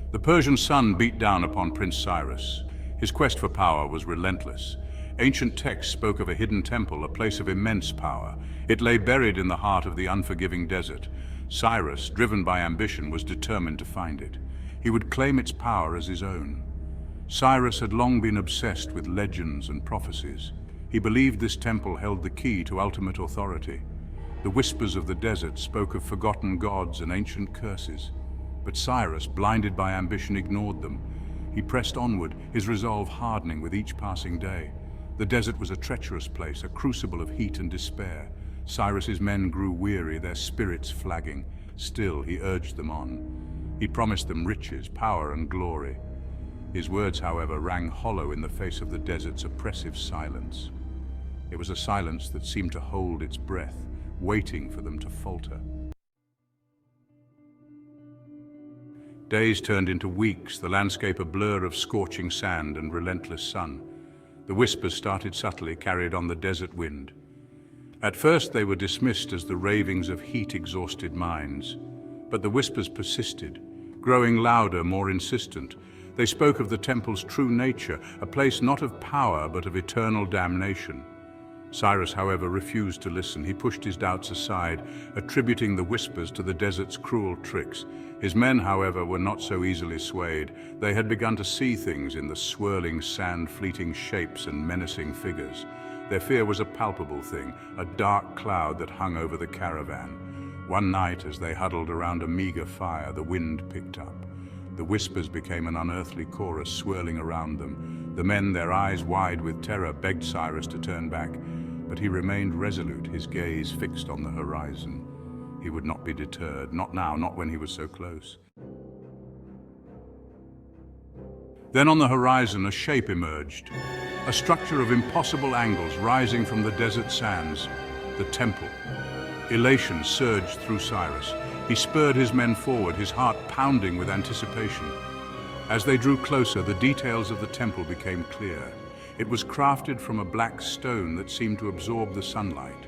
The Persian sun beat down upon Prince Cyrus. His quest for power was relentless. Ancient texts spoke of a hidden temple, a place of immense power. It lay buried in the heart of the unforgiving desert. Cyrus, driven by ambition, was determined to find it. He would claim its power as his own. Cyrus had long been obsessed with legends and prophecies. He believed this temple held the key to ultimate authority. The whispers of the desert spoke of forgotten gods and ancient curses. But Cyrus, blinded by ambition, ignored them. He pressed onward, his resolve hardening with each passing day. The desert was a treacherous place, a crucible of heat and despair. Cyrus's men grew weary, their spirits flagging. Still, he urged them on. He promised them riches, power, and glory. His words, however, rang hollow in the face of the desert's oppressive silence. It was a silence that seemed to hold its breath, waiting for them to falter. Days turned into weeks, the landscape a blur of scorching sand and relentless sun. The whispers started subtly, carried on the desert wind. At first they were dismissed as the ravings of heat-exhausted minds. But the whispers persisted, growing louder, more insistent. They spoke of the temple's true nature, a place not of power but of eternal damnation. Cyrus, however, refused to listen. He pushed his doubts aside, attributing the whispers to the desert's cruel tricks. His men, however, were not so easily swayed. They had begun to see things in the swirling sand, fleeting shapes and menacing figures. Their fear was a palpable thing, a dark cloud that hung over the caravan. One night, as they huddled around a meager fire, the wind picked up. The whispers became an unearthly chorus swirling around them. The men, their eyes wide with terror, begged Cyrus to turn back, but he remained resolute, his gaze fixed on the horizon. He would not be deterred, not now, not when he was so close. Then on the horizon, a shape emerged, a structure of impossible angles rising from the desert sands, the temple. Elation surged through Cyrus. He spurred his men forward, his heart pounding with anticipation. As they drew closer, the details of the temple became clear. It was crafted from a black stone that seemed to absorb the sunlight.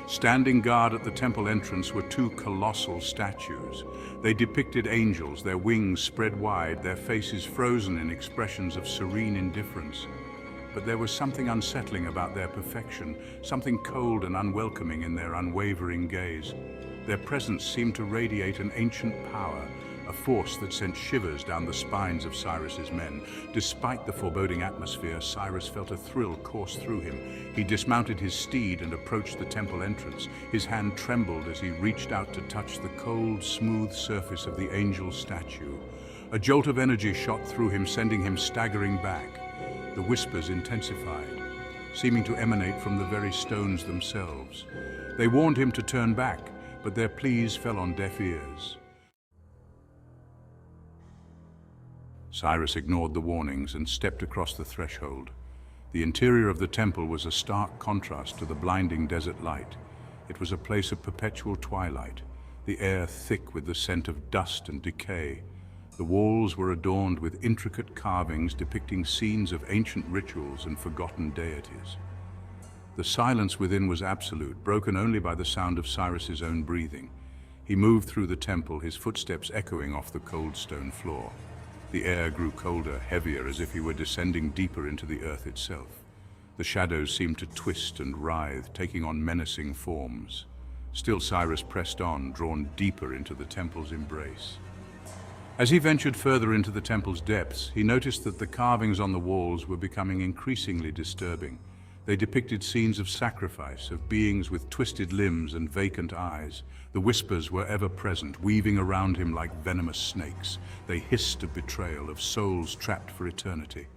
Standing guard at the temple entrance were two colossal statues. They depicted angels, their wings spread wide, their faces frozen in expressions of serene indifference. But there was something unsettling about their perfection, something cold and unwelcoming in their unwavering gaze. Their presence seemed to radiate an ancient power, a force that sent shivers down the spines of Cyrus's men. Despite the foreboding atmosphere, Cyrus felt a thrill course through him. He dismounted his steed and approached the temple entrance. His hand trembled as he reached out to touch the cold, smooth surface of the angel statue. A jolt of energy shot through him, sending him staggering back. The whispers intensified, seeming to emanate from the very stones themselves. They warned him to turn back, but their pleas fell on deaf ears. Cyrus ignored the warnings and stepped across the threshold. The interior of the temple was a stark contrast to the blinding desert light. It was a place of perpetual twilight, the air thick with the scent of dust and decay. The walls were adorned with intricate carvings depicting scenes of ancient rituals and forgotten deities. The silence within was absolute, broken only by the sound of Cyrus's own breathing. He moved through the temple, his footsteps echoing off the cold stone floor. The air grew colder, heavier, as if he were descending deeper into the earth itself. The shadows seemed to twist and writhe, taking on menacing forms. Still Cyrus pressed on, drawn deeper into the temple's embrace. As he ventured further into the temple's depths, he noticed that the carvings on the walls were becoming increasingly disturbing. They depicted scenes of sacrifice, of beings with twisted limbs and vacant eyes. The whispers were ever present, weaving around him like venomous snakes. They hissed of betrayal, of souls trapped for eternity.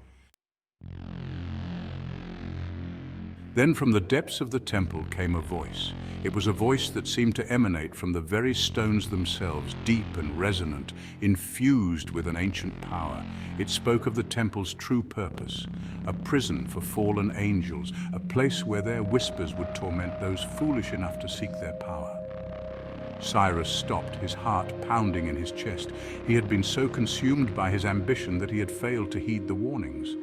Then from the depths of the temple came a voice. It was a voice that seemed to emanate from the very stones themselves, deep and resonant, infused with an ancient power. It spoke of the temple's true purpose, a prison for fallen angels, a place where their whispers would torment those foolish enough to seek their power. Cyrus stopped, his heart pounding in his chest. He had been so consumed by his ambition that he had failed to heed the warnings.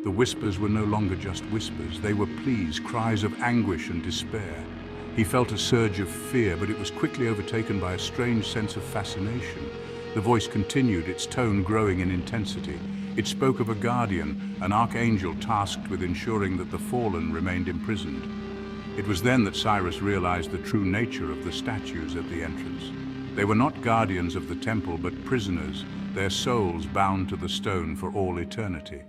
The whispers were no longer just whispers. They were pleas, cries of anguish and despair. He felt a surge of fear, but it was quickly overtaken by a strange sense of fascination. The voice continued, its tone growing in intensity. It spoke of a guardian, an archangel tasked with ensuring that the fallen remained imprisoned. It was then that Cyrus realized the true nature of the statues at the entrance. They were not guardians of the temple, but prisoners, their souls bound to the stone for all eternity.